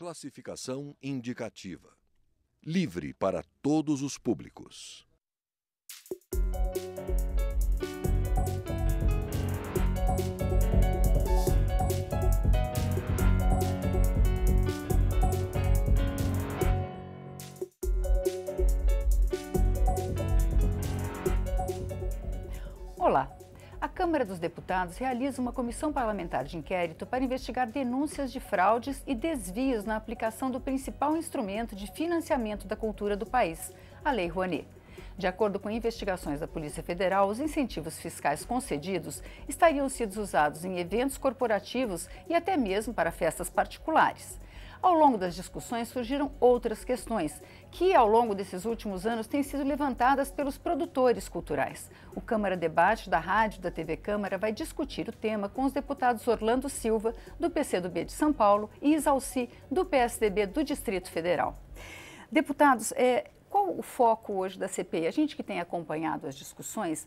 Classificação indicativa. Livre para todos os públicos. Olá! A Câmara dos Deputados realiza uma comissão parlamentar de inquérito para investigar denúncias de fraudes e desvios na aplicação do principal instrumento de financiamento da cultura do país, a Lei Rouanet. De acordo com investigações da Polícia Federal, os incentivos fiscais concedidos estariam sido usados em eventos corporativos e até mesmo para festas particulares. Ao longo das discussões surgiram outras questões que, ao longo desses últimos anos, têm sido levantadas pelos produtores culturais. O Câmara Debate da Rádio e da TV Câmara vai discutir o tema com os deputados Orlando Silva, do PCdoB de São Paulo, e Isalci, do PSDB do Distrito Federal. Deputados, qual o foco hoje da CPI? A gente que tem acompanhado as discussões,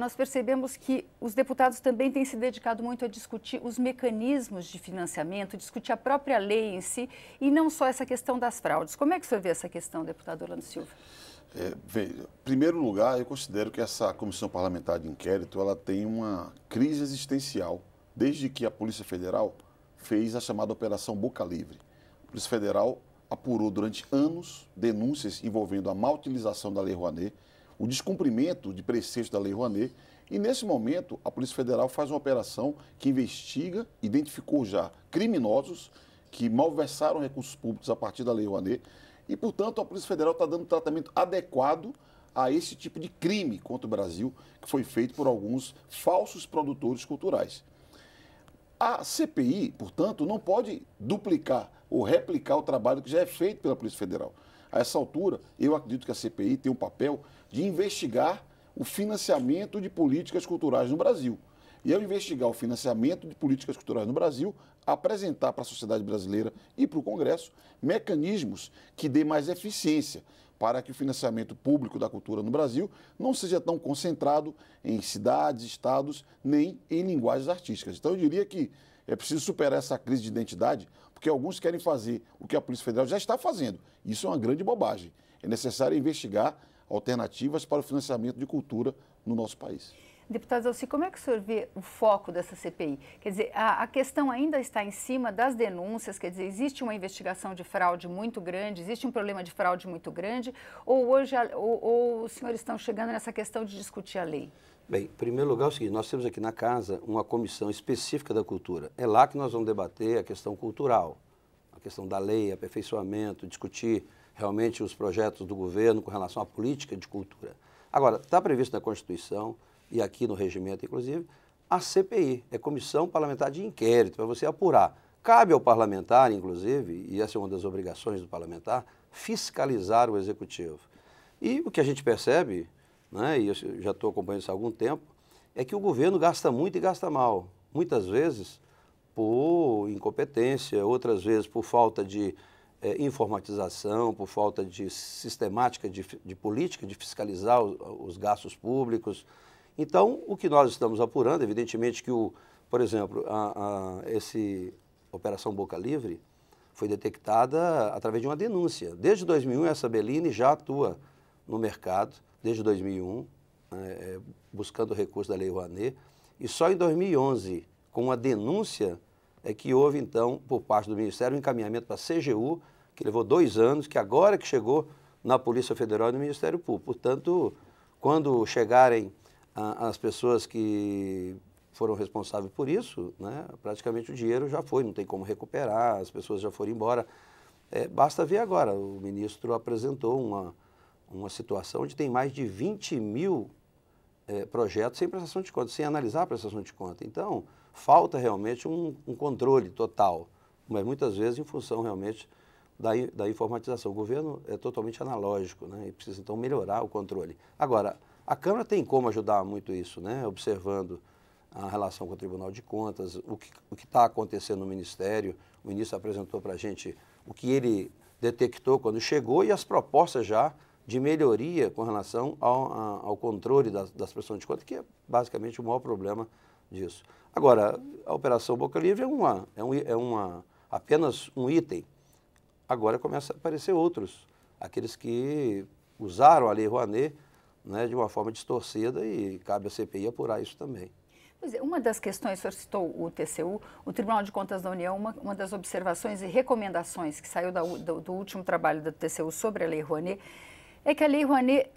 nós percebemos que os deputados também têm se dedicado muito a discutir os mecanismos de financiamento, discutir a própria lei em si e não só essa questão das fraudes. Como é que o senhor vê essa questão, deputado Orlando Silva? Em primeiro lugar, eu considero que essa comissão parlamentar de inquérito ela tem uma crise existencial desde que a Polícia Federal fez a chamada Operação Boca Livre. A Polícia Federal apurou durante anos denúncias envolvendo a má utilização da Lei Rouanet, o descumprimento de preceitos da Lei Rouanet, e nesse momento a Polícia Federal faz uma operação que investiga, identificou já criminosos que malversaram recursos públicos a partir da Lei Rouanet e, portanto, a Polícia Federal está dando tratamento adequado a esse tipo de crime contra o Brasil que foi feito por alguns falsos produtores culturais. A CPI, portanto, não pode duplicar ou replicar o trabalho que já é feito pela Polícia Federal. A essa altura, eu acredito que a CPI tem um papel de investigar o financiamento de políticas culturais no Brasil. E ao investigar o financiamento de políticas culturais no Brasil, apresentar para a sociedade brasileira e para o Congresso mecanismos que dê mais eficiência para que o financiamento público da cultura no Brasil não seja tão concentrado em cidades, estados, nem em linguagens artísticas. Então, eu diria que é preciso superar essa crise de identidade, porque alguns querem fazer o que a Polícia Federal já está fazendo. Isso é uma grande bobagem. É necessário investigar alternativas para o financiamento de cultura no nosso país. Deputado Isalci, como é que o senhor vê o foco dessa CPI? Quer dizer, a questão ainda está em cima das denúncias, quer dizer, existe uma investigação de fraude muito grande, existe um problema de fraude muito grande, ou hoje ou os senhores estão chegando nessa questão de discutir a lei? Bem, em primeiro lugar é o seguinte, nós temos aqui na casa uma comissão específica da cultura. É lá que nós vamos debater a questão cultural, a questão da lei, aperfeiçoamento, discutir realmente os projetos do governo com relação à política de cultura. Agora, está previsto na Constituição e aqui no regimento, inclusive, a CPI, é Comissão Parlamentar de Inquérito, para você apurar. Cabe ao parlamentar, inclusive, e essa é uma das obrigações do parlamentar, fiscalizar o Executivo. E o que a gente percebe, né, e eu já estou acompanhando isso há algum tempo, é que o governo gasta muito e gasta mal. Muitas vezes por incompetência, outras vezes por falta de informatização, por falta de sistemática de política de fiscalizar os gastos públicos. Então, o que nós estamos apurando, evidentemente que, por exemplo, essa Operação Boca Livre foi detectada através de uma denúncia. Desde 2001, essa Belline já atua no mercado, desde 2001, buscando recursos da Lei Rouanet, e só em 2011, com uma denúncia, é que houve, então, por parte do Ministério, um encaminhamento para a CGU, que levou 2 anos, que agora que chegou na Polícia Federal e no Ministério Público. Portanto, quando chegarem as pessoas que foram responsáveis por isso, né, praticamente o dinheiro já foi, não tem como recuperar, as pessoas já foram embora. Basta ver agora, o ministro apresentou uma situação onde tem mais de 20 mil projetos sem prestação de conta, sem analisar a prestação de conta. Então, falta realmente um controle total, mas muitas vezes em função realmente da informatização. O governo é totalmente analógico, né, e precisa então melhorar o controle. Agora, a Câmara tem como ajudar muito isso, né, observando a relação com o Tribunal de Contas, o que está acontecendo no Ministério. O ministro apresentou para a gente o que ele detectou quando chegou e as propostas já de melhoria com relação ao controle das prestações de contas, que é basicamente o maior problema disso. Agora, a Operação Boca Livre é apenas um item agora começam a aparecer outros, aqueles que usaram a Lei Rouanet, né, de uma forma distorcida, e cabe à CPI apurar isso também. Pois é, uma das questões, o senhor citou o TCU, o Tribunal de Contas da União, uma das observações e recomendações que saiu do último trabalho do TCU sobre a Lei Rouanet, é que a Lei Rouanet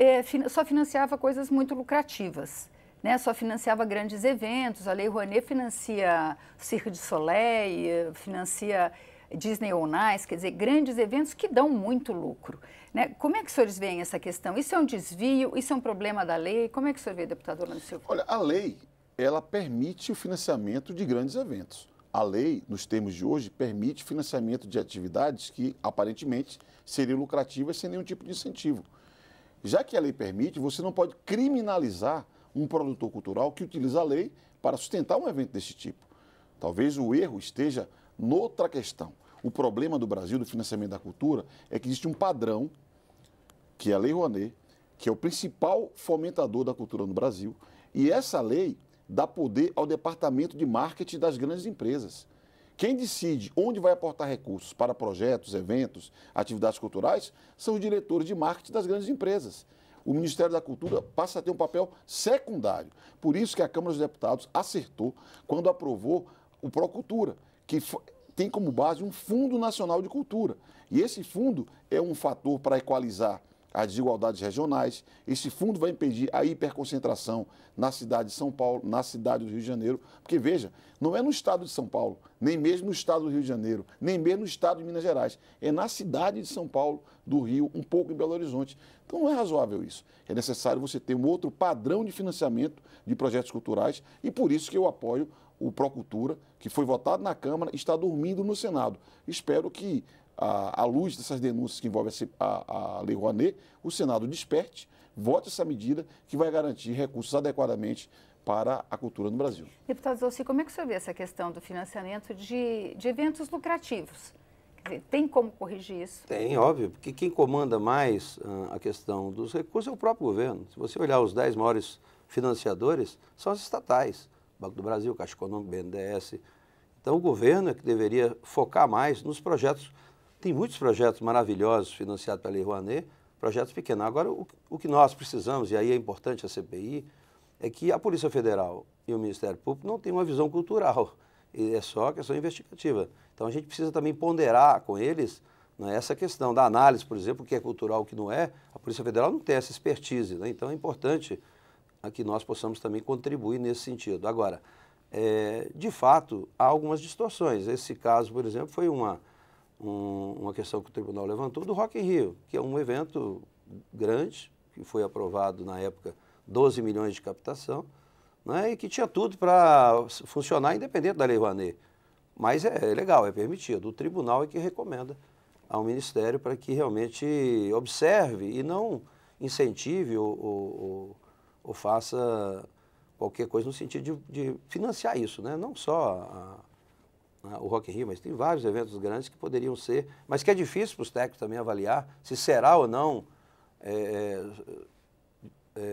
só financiava coisas muito lucrativas, né? Só financiava grandes eventos. A Lei Rouanet financia Cirque du Soleil, financia Disney on Ice, quer dizer, grandes eventos que dão muito lucro, né? Como é que os senhores veem essa questão? Isso é um desvio? Isso é um problema da lei? Como é que o senhor vê, deputado Orlando Silva? Olha, a lei, ela permite o financiamento de grandes eventos. A lei, nos termos de hoje, permite financiamento de atividades que, aparentemente, seriam lucrativas sem nenhum tipo de incentivo. Já que a lei permite, você não pode criminalizar um produtor cultural que utiliza a lei para sustentar um evento desse tipo. Talvez o erro esteja noutra questão. O problema do Brasil, do financiamento da cultura, é que existe um padrão, que é a Lei Rouanet, que é o principal fomentador da cultura no Brasil, e essa lei dá poder ao departamento de marketing das grandes empresas. Quem decide onde vai aportar recursos para projetos, eventos, atividades culturais, são os diretores de marketing das grandes empresas. O Ministério da Cultura passa a ter um papel secundário. Por isso que a Câmara dos Deputados acertou quando aprovou o Procultura, que tem como base um Fundo Nacional de Cultura. E esse fundo é um fator para equalizar as desigualdades regionais. Esse fundo vai impedir a hiperconcentração na cidade de São Paulo, na cidade do Rio de Janeiro. Porque, veja, não é no estado de São Paulo, nem mesmo no estado do Rio de Janeiro, nem mesmo no estado de Minas Gerais. É na cidade de São Paulo, do Rio, um pouco em Belo Horizonte. Então não é razoável isso. É necessário você ter um outro padrão de financiamento de projetos culturais e por isso que eu apoio o Procultura, que foi votado na Câmara e está dormindo no Senado. Espero que, à luz dessas denúncias que envolvem a Lei Rouanet, o Senado desperte, vote essa medida que vai garantir recursos adequadamente para a cultura no Brasil. Deputado Zalci, como é que o senhor vê essa questão do financiamento de eventos lucrativos? Quer dizer, tem como corrigir isso? Tem, óbvio, porque quem comanda mais a questão dos recursos é o próprio governo. Se você olhar os 10 maiores financiadores, são as estatais, Banco do Brasil, Caixa Econômica, BNDES. Então o governo é que deveria focar mais nos projetos. Tem muitos projetos maravilhosos financiados pela Lei Rouanet, projetos pequenos. Agora, o que nós precisamos, e aí é importante a CPI, é que a Polícia Federal e o Ministério Público não têm uma visão cultural, e é só questão investigativa. Então a gente precisa também ponderar com eles, né, essa questão da análise, por exemplo, o que é cultural, o que não é. A Polícia Federal não tem essa expertise, né? Então é importante que nós possamos também contribuir nesse sentido. Agora, de fato, há algumas distorções. Esse caso, por exemplo, foi uma questão que o tribunal levantou do Rock in Rio, que é um evento grande, que foi aprovado na época 12 milhões de captação, né, e que tinha tudo para funcionar independente da Lei Rouanet. Mas é legal, é permitido. O tribunal é que recomenda ao Ministério para que realmente observe e não incentive ou faça qualquer coisa no sentido de financiar isso, né? Não só o Rock in Rio, mas tem vários eventos grandes que poderiam ser, mas que é difícil para os técnicos também avaliar se será ou não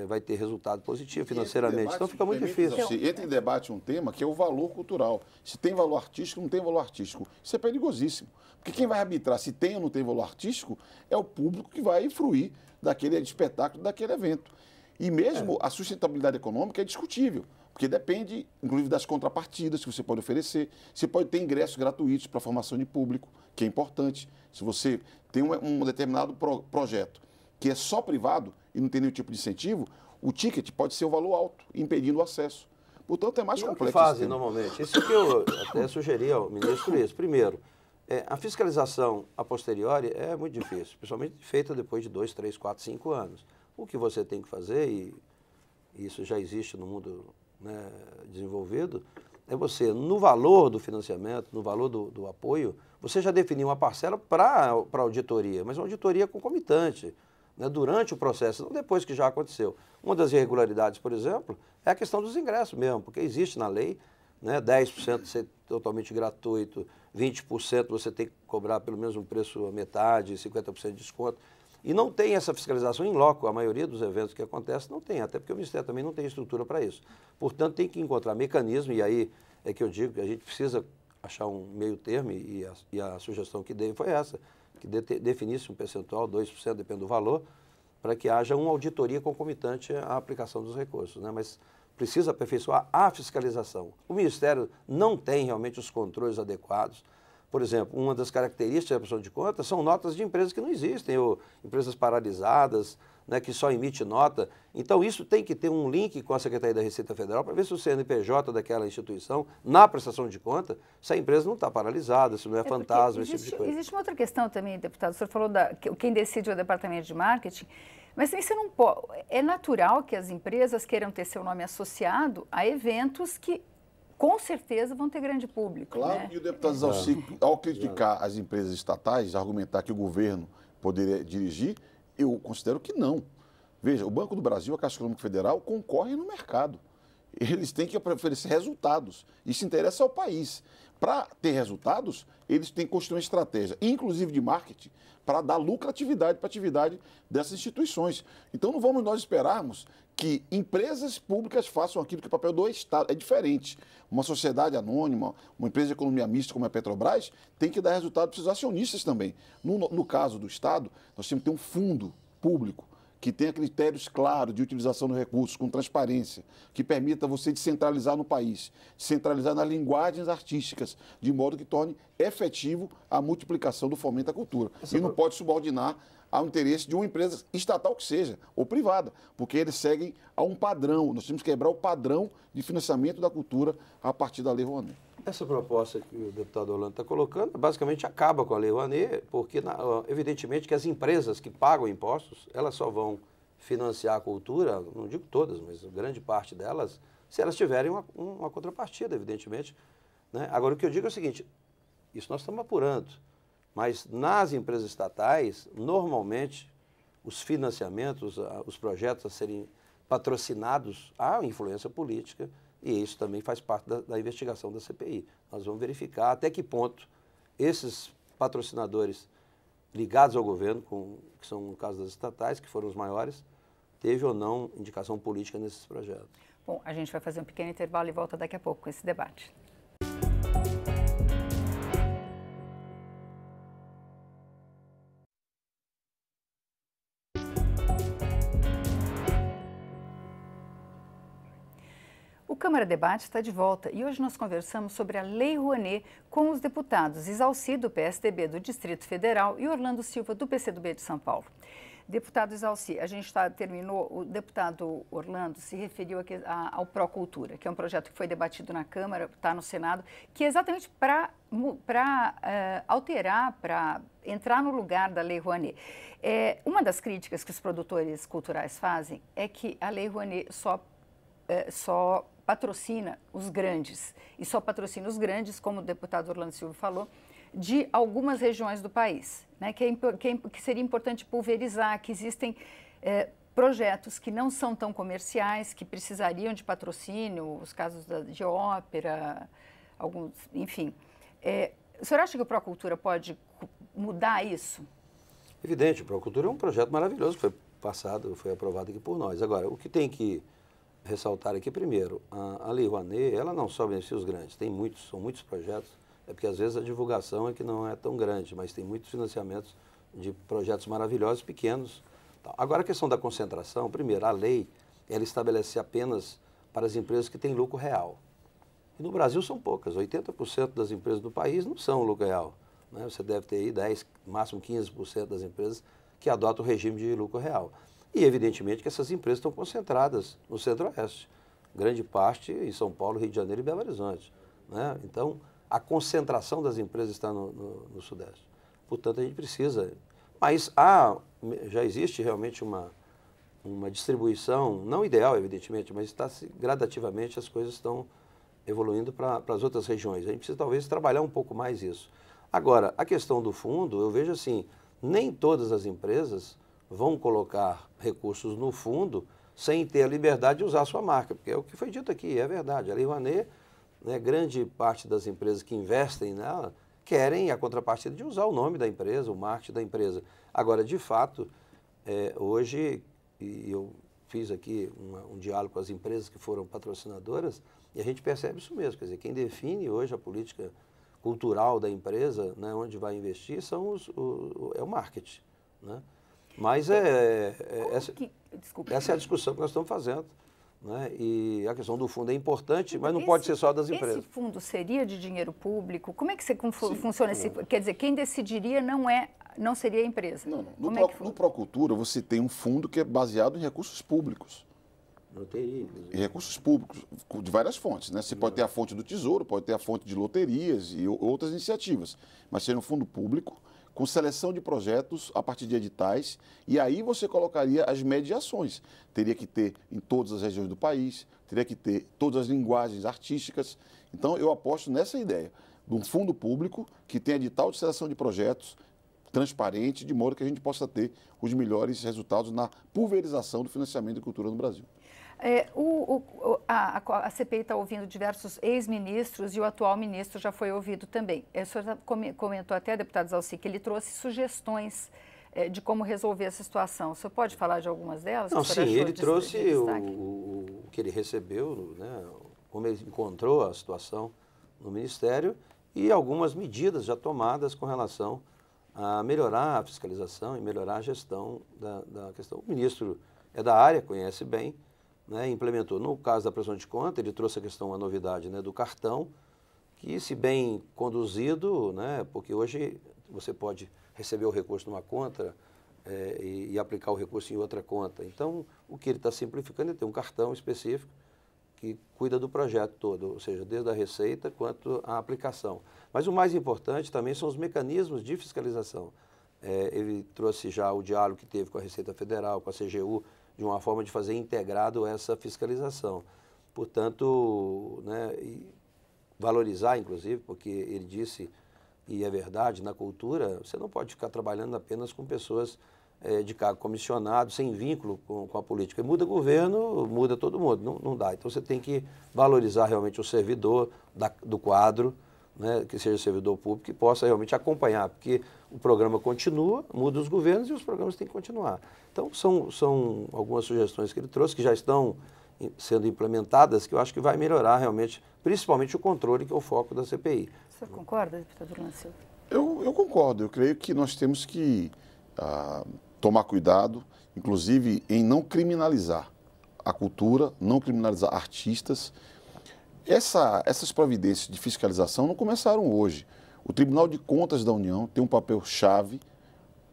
vai ter resultado positivo financeiramente. Então fica muito difícil. Entra em debate um tema que é o valor cultural. Se tem valor artístico, não tem valor artístico. Isso é perigosíssimo. Porque quem vai arbitrar se tem ou não tem valor artístico é o público que vai fruir daquele espetáculo, daquele evento. E mesmo a sustentabilidade econômica é discutível, porque depende, inclusive, das contrapartidas que você pode oferecer. Você pode ter ingressos gratuitos para a formação de público, que é importante. Se você tem um determinado projeto que é só privado e não tem nenhum tipo de incentivo, o ticket pode ser um valor alto, impedindo o acesso. Portanto, é mais complexo. O que fazem normalmente? Isso que eu até sugeri ao ministro isso. Primeiro, a fiscalização a posteriori é muito difícil, principalmente feita depois de 2, 3, 4, 5 anos. O que você tem que fazer, e isso já existe no mundo, né, desenvolvido, é você, no valor do financiamento, no valor do apoio, você já definir uma parcela para auditoria, mas uma auditoria concomitante, né, durante o processo, não depois que já aconteceu. Uma das irregularidades, por exemplo, é a questão dos ingressos mesmo, porque existe na lei, né, 10% ser totalmente gratuito, 20% você tem que cobrar pelo mesmo preço a metade, 50% de desconto. E não tem essa fiscalização em loco. A maioria dos eventos que acontecem não tem, até porque o Ministério também não tem estrutura para isso. Portanto, tem que encontrar mecanismo, e aí é que eu digo que a gente precisa achar um meio termo, e a sugestão que dei foi essa, que definisse um percentual, 2%, depende do valor, para que haja uma auditoria concomitante à aplicação dos recursos, né? Mas precisa aperfeiçoar a fiscalização. O Ministério não tem realmente os controles adequados. Por exemplo, uma das características da prestação de contas são notas de empresas que não existem, ou empresas paralisadas, né, que só emite nota. Então, isso tem que ter um link com a Secretaria da Receita Federal para ver se o CNPJ daquela instituição, na prestação de conta, se a empresa não está paralisada, se não é fantasma, esse tipo de coisa. Existe uma outra questão também, deputado. O senhor falou que quem decide é o Departamento de Marketing, mas isso não pode. É natural que as empresas queiram ter seu nome associado a eventos que, com certeza, vão ter grande público. Claro, né? E o deputado Zalci, ao criticar as empresas estatais, argumentar que o governo poderia dirigir, eu considero que não. Veja, o Banco do Brasil, a Caixa Econômica Federal, concorrem no mercado. Eles têm que oferecer resultados. Isso interessa ao país. Para ter resultados, eles têm que construir uma estratégia, inclusive de marketing, para dar lucratividade para a atividade dessas instituições. Então, não vamos nós esperarmos que empresas públicas façam aquilo que é o papel do Estado. É diferente. Uma sociedade anônima, uma empresa de economia mista como a Petrobras, tem que dar resultado para os seus acionistas também. No caso do Estado, nós temos que ter um fundo público que tenha critérios claros de utilização dos recursos, com transparência, que permita você descentralizar no país, descentralizar nas linguagens artísticas, de modo que torne efetivo a multiplicação do fomento à cultura. E não pode subordinar ao interesse de uma empresa estatal que seja, ou privada, porque eles seguem a um padrão. Nós temos que quebrar o padrão de financiamento da cultura a partir da Lei Rouanet. Essa proposta que o deputado Orlando está colocando, basicamente acaba com a Lei Rouanet, porque, evidentemente, que as empresas que pagam impostos, elas só vão financiar a cultura, não digo todas, mas grande parte delas, se elas tiverem uma contrapartida, evidentemente, né? Agora, o que eu digo é o seguinte, isso nós estamos apurando, mas nas empresas estatais, normalmente, os financiamentos, os projetos a serem patrocinados, há influência política, e isso também faz parte da investigação da CPI. Nós vamos verificar até que ponto esses patrocinadores ligados ao governo, que são no caso das estatais, que foram os maiores, teve ou não indicação política nesses projetos. Bom, a gente vai fazer um pequeno intervalo e volta daqui a pouco com esse debate. O Câmara Debate está de volta e hoje nós conversamos sobre a Lei Rouanet com os deputados Zalci, do PSDB do Distrito Federal, e Orlando Silva, do PCdoB de São Paulo. Deputado Zalci, a gente terminou, o deputado Orlando se referiu aqui ao Procultura, que é um projeto que foi debatido na Câmara, está no Senado, que é exatamente para alterar, para entrar no lugar da Lei Rouanet. Uma das críticas que os produtores culturais fazem é que a Lei Rouanet só patrocina os grandes, e só patrocina os grandes, como o deputado Orlando Silva falou, de algumas regiões do país, né? Que seria importante pulverizar, que existem projetos que não são tão comerciais, que precisariam de patrocínio, os casos de ópera, alguns, enfim. O senhor acha que o Procultura pode mudar isso? Evidente, o Procultura é um projeto maravilhoso, que foi passado, foi aprovado aqui por nós. Agora, o que tem que ressaltar aqui primeiro, a Lei Rouanet, ela não só beneficia os grandes, são muitos projetos, é porque às vezes a divulgação é que não é tão grande, mas tem muitos financiamentos de projetos maravilhosos, pequenos. Agora a questão da concentração, primeiro, a lei, ela estabelece apenas para as empresas que têm lucro real. E no Brasil são poucas, 80% das empresas do país não são lucro real, né? Você deve ter aí 10, máximo 15% das empresas que adotam o regime de lucro real. E, evidentemente, que essas empresas estão concentradas no Centro-Oeste, grande parte em São Paulo, Rio de Janeiro e Belo Horizonte, né? Então, a concentração das empresas está no Sudeste. Portanto, a gente precisa... Mas já existe realmente uma distribuição, não ideal, evidentemente, mas gradativamente as coisas estão evoluindo para as outras regiões. A gente precisa, talvez, trabalhar um pouco mais isso. Agora, a questão do fundo, eu vejo assim, nem todas as empresas vão colocar recursos no fundo sem ter a liberdade de usar a sua marca, porque é o que foi dito aqui, é verdade. A Lei Rouanet, né, grande parte das empresas que investem nela querem a contrapartida de usar o nome da empresa, o marketing da empresa. Agora, de fato, hoje, e eu fiz aqui um diálogo com as empresas que foram patrocinadoras, e a gente percebe isso mesmo, quer dizer, quem define hoje a política cultural da empresa, né, onde vai investir, é o marketing. Né? Mas essa é a discussão que nós estamos fazendo. Né? E a questão do fundo é importante, mas não pode ser só das empresas. Esse fundo seria de dinheiro público? Como é que funciona? Quer dizer, quem decidiria não seria a empresa? Não. No Procultura, você tem um fundo que é baseado em recursos públicos. Loteria. Em recursos públicos, de várias fontes. Né? Você pode ter a fonte do Tesouro, pode ter a fonte de loterias e outras iniciativas. Mas seria um fundo público com seleção de projetos a partir de editais, e aí você colocaria as mediações. Teria que ter em todas as regiões do país, teria que ter todas as linguagens artísticas. Então, eu aposto nessa ideia, de um fundo público que tenha edital de seleção de projetos transparente, de modo que a gente possa ter os melhores resultados na pulverização do financiamento de cultura no Brasil. A CPI está ouvindo diversos ex-ministros e o atual ministro já foi ouvido também. O senhor comentou até, deputado Zalci, que ele trouxe sugestões de como resolver essa situação. O senhor pode falar de algumas delas? Não, sim, ele trouxe o que ele recebeu, né, como ele encontrou a situação no Ministério e algumas medidas já tomadas com relação a melhorar a fiscalização e melhorar a gestão da questão. O ministro é da área, conhece bem, né, implementou. No caso da prestação de conta, ele trouxe a questão, a novidade, né, do cartão, que se bem conduzido, né, porque hoje você pode receber o recurso numa conta e aplicar o recurso em outra conta. Então, o que ele está simplificando é ter um cartão específico que cuida do projeto todo, ou seja, desde a receita quanto à aplicação. Mas o mais importante também são os mecanismos de fiscalização. Ele trouxe já o diálogo que teve com a Receita Federal, com a CGU, de uma forma de fazer integrado essa fiscalização. Portanto, né, valorizar, inclusive, porque ele disse, e é verdade, na cultura, você não pode ficar trabalhando apenas com pessoas de cargo comissionado, sem vínculo com a política. Muda governo, muda todo mundo, não dá. Então, você tem que valorizar realmente o servidor do quadro, né, que seja servidor público, que possa realmente acompanhar, porque o programa continua, muda os governos e os programas têm que continuar. Então, são algumas sugestões que ele trouxe, que já estão sendo implementadas, que eu acho que vai melhorar realmente, principalmente o controle, que é o foco da CPI. O senhor concorda, deputado Orlando Silva? Eu concordo. Eu creio que nós temos que tomar cuidado, inclusive em não criminalizar a cultura, não criminalizar artistas. Essas providências de fiscalização não começaram hoje. O Tribunal de Contas da União tem um papel-chave,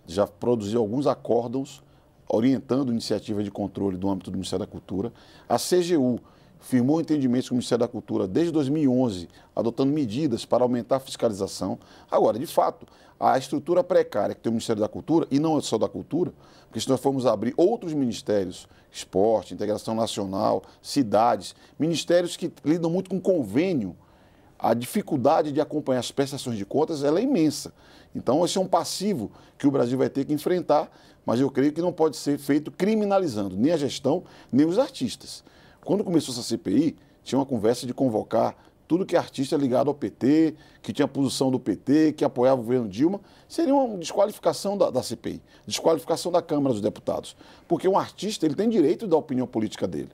já produziu alguns acórdãos orientando iniciativa de controle do âmbito do Ministério da Cultura. A CGU firmou entendimentos com o Ministério da Cultura desde 2011, adotando medidas para aumentar a fiscalização. Agora, de fato, a estrutura precária que tem o Ministério da Cultura, e não é só da cultura, porque se nós formos abrir outros ministérios, esporte, integração nacional, cidades, ministérios que lidam muito com convênio, a dificuldade de acompanhar as prestações de contas ela é imensa. Então, esse é um passivo que o Brasil vai ter que enfrentar, mas eu creio que não pode ser feito criminalizando nem a gestão, nem os artistas. Quando começou essa CPI, tinha uma conversa de convocar tudo que é artista ligado ao PT, que tinha posição do PT, que apoiava o governo Dilma, seria uma desqualificação da CPI, desqualificação da Câmara dos Deputados. Porque um artista ele tem direito da opinião política dele.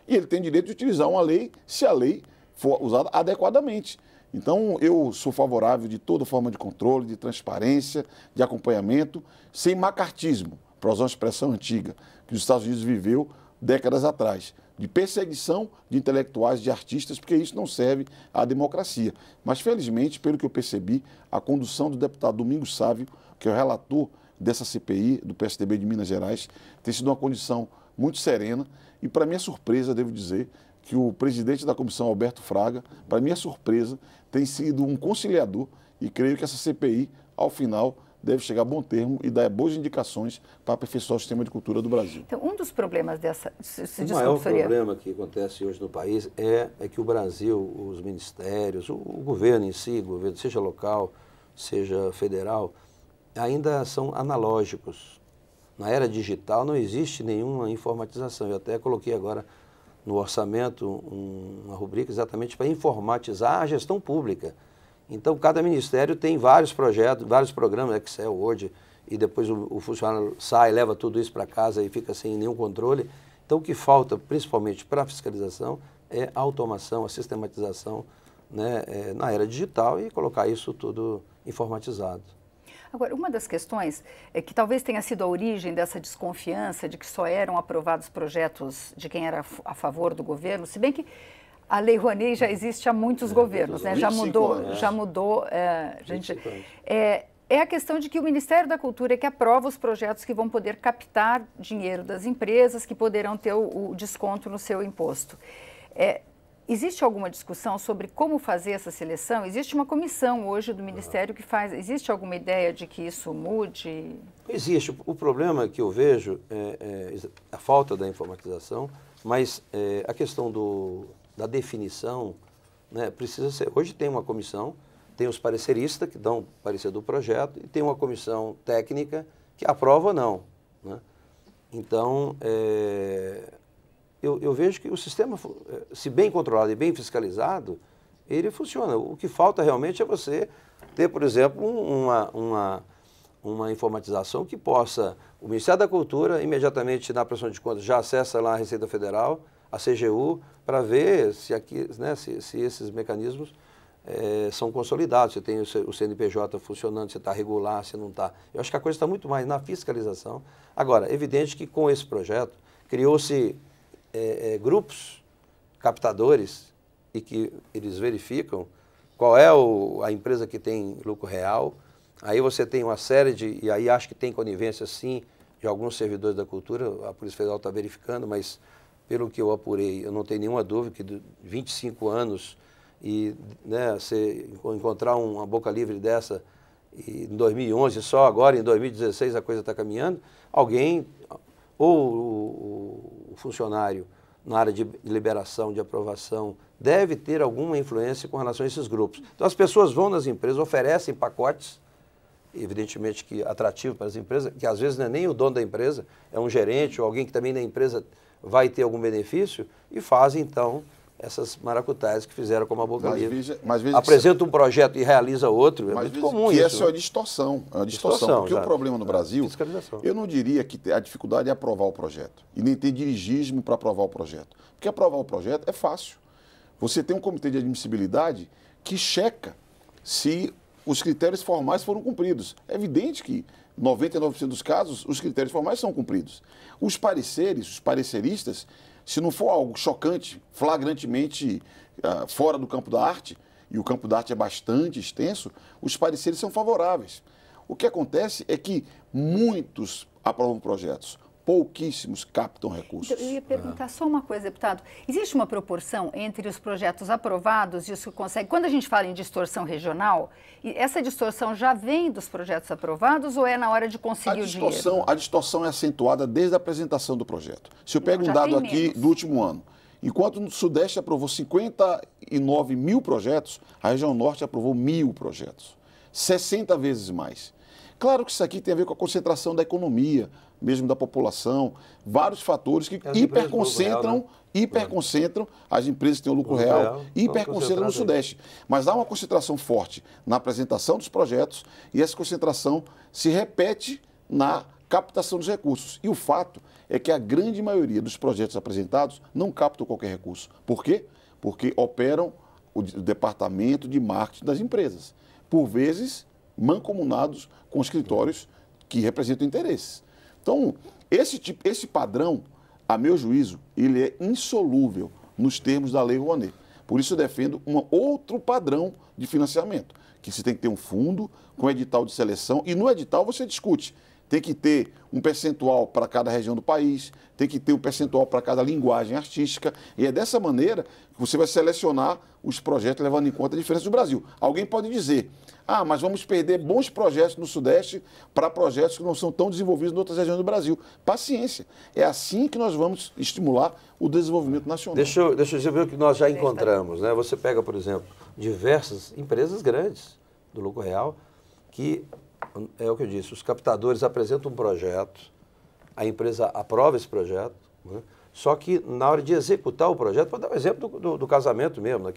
E ele tem direito de utilizar uma lei, se a lei for usada adequadamente. Então, eu sou favorável de toda forma de controle, de transparência, de acompanhamento, sem macartismo, para usar uma expressão antiga, que os Estados Unidos viveu décadas atrás, de perseguição de intelectuais, de artistas, porque isso não serve à democracia. Mas, felizmente, pelo que eu percebi, a condução do deputado Domingos Sávio, que é o relator dessa CPI, do PSDB de Minas Gerais, tem sido uma condição muito serena e, para minha surpresa, devo dizer, que o presidente da comissão, Alberto Fraga, para minha surpresa, tem sido um conciliador e creio que essa CPI, ao final, deve chegar a bom termo e dar boas indicações para aperfeiçoar o sistema de cultura do Brasil. Então, um dos problemas dessa... O maior problema que acontece hoje no país é que o Brasil, os ministérios, o governo em si, governo, seja local, seja federal, ainda são analógicos. Na era digital não existe nenhuma informatização. Eu até coloquei agora no orçamento uma rubrica exatamente para informatizar a gestão pública. Então, cada ministério tem vários projetos, vários programas, Excel, Word, e depois o funcionário sai, leva tudo isso para casa e fica sem nenhum controle. Então, o que falta, principalmente para a fiscalização, é a automação, a sistematização né, na era digital e colocar isso tudo informatizado. Agora, uma das questões é que talvez tenha sido a origem dessa desconfiança de que só eram aprovados projetos de quem era a favor do governo, se bem que a Lei Rouanet já existe há muitos governos, né? Já mudou, gente. É a questão de que o Ministério da Cultura é que aprova os projetos que vão poder captar dinheiro das empresas, que poderão ter o desconto no seu imposto. Existe alguma discussão sobre como fazer essa seleção? Existe uma comissão hoje do Ministério que faz. Existe alguma ideia de que isso mude? Existe. O problema que eu vejo é a falta da informatização, mas a questão da definição, né, precisa ser. Hoje tem uma comissão, tem os pareceristas que dão parecer do projeto e tem uma comissão técnica que aprova ou não, né? Então, eu vejo que o sistema, se bem controlado e bem fiscalizado, ele funciona. O que falta realmente é você ter, por exemplo, uma informatização que possa, o Ministério da Cultura, imediatamente na prestação de contas, já acessa lá a Receita Federal, a CGU, para ver se, aqui, né, se esses mecanismos são consolidados, se tem o CNPJ funcionando, se está regular, se não está. Eu acho que a coisa está muito mais na fiscalização. Agora, é evidente que com esse projeto criou-se grupos captadores e que eles verificam qual é a empresa que tem lucro real. Aí você tem uma série e aí acho que tem conivência sim de alguns servidores da cultura, a Polícia Federal está verificando, mas pelo que eu apurei, eu não tenho nenhuma dúvida que de 25 anos e, né, você encontrar uma boca livre dessa em 2011, só agora em 2016 a coisa está caminhando, alguém, ou o funcionário na área de liberação, de aprovação, deve ter alguma influência com relação a esses grupos. Então as pessoas vão nas empresas, oferecem pacotes, evidentemente que atrativo para as empresas, que às vezes não é nem o dono da empresa, é um gerente ou alguém que também na empresa vai ter algum benefício, e fazem então essas maracutaias que fizeram como a boca livre. Apresenta um projeto e realiza outro, é muito comum isso. Essa é a distorção. É uma distorção, porque o problema no Brasil, eu não diria que a dificuldade é aprovar o projeto, e nem ter dirigismo para aprovar o projeto. Porque aprovar o projeto é fácil. Você tem um comitê de admissibilidade que checa se os critérios formais foram cumpridos. É evidente que 99% dos casos, os critérios formais são cumpridos. Os pareceristas, se não for algo chocante, flagrantemente fora do campo da arte, e o campo da arte é bastante extenso, os pareceres são favoráveis. O que acontece é que muitos aprovam projetos, pouquíssimos captam recursos. Eu ia perguntar só uma coisa, deputado. Existe uma proporção entre os projetos aprovados e os que conseguem... Quando a gente fala em distorção regional, essa distorção já vem dos projetos aprovados ou é na hora de conseguir o dinheiro? A distorção é acentuada desde a apresentação do projeto. Se eu pego um dado aqui do último ano, enquanto no Sudeste aprovou 59 mil projetos, a região Norte aprovou 1.000 projetos. 60 vezes mais. Claro que isso aqui tem a ver com a concentração da economia, mesmo da população, vários fatores que hiperconcentram as empresas que têm o lucro real, hiperconcentram no Sudeste. Mas há uma concentração forte na apresentação dos projetos e essa concentração se repete na captação dos recursos. E o fato é que a grande maioria dos projetos apresentados não captam qualquer recurso. Por quê? Porque operam o departamento de marketing das empresas, por vezes mancomunados com escritórios que representam interesses. Então, esse padrão, a meu juízo, ele é insolúvel nos termos da Lei Rouanet. Por isso eu defendo um outro padrão de financiamento, que você tem que ter um fundo com edital de seleção, e no edital você discute. Tem que ter um percentual para cada região do país, tem que ter um percentual para cada linguagem artística, e é dessa maneira que você vai selecionar os projetos levando em conta a diferença do Brasil. Alguém pode dizer, mas vamos perder bons projetos no Sudeste para projetos que não são tão desenvolvidos em outras regiões do Brasil. Paciência. É assim que nós vamos estimular o desenvolvimento nacional. Deixa eu dizer o que nós já encontramos, né? Você pega, por exemplo, diversas empresas grandes do lucro real que... É o que eu disse, os captadores apresentam um projeto, a empresa aprova esse projeto, né? Só que na hora de executar o projeto, vou dar um exemplo do casamento mesmo,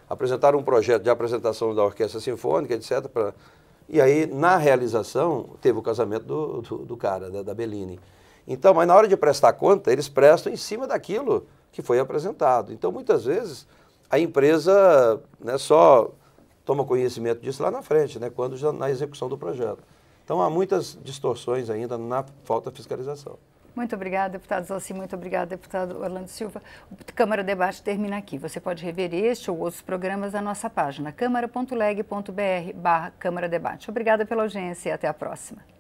apresentaram um projeto de apresentação da orquestra sinfônica, etc. E aí, na realização, teve o casamento do cara, da Bellini. Então, mas na hora de prestar conta, eles prestam em cima daquilo que foi apresentado. Então, muitas vezes, a empresa, né, só toma conhecimento disso lá na frente, né, quando já na execução do projeto. Então, há muitas distorções ainda na falta de fiscalização. Muito obrigada, deputado Zalci. Muito obrigada, deputado Orlando Silva. O Câmara Debate termina aqui. Você pode rever este ou outros programas na nossa página câmara.leg.br/Câmara Debate. Obrigada pela audiência e até a próxima.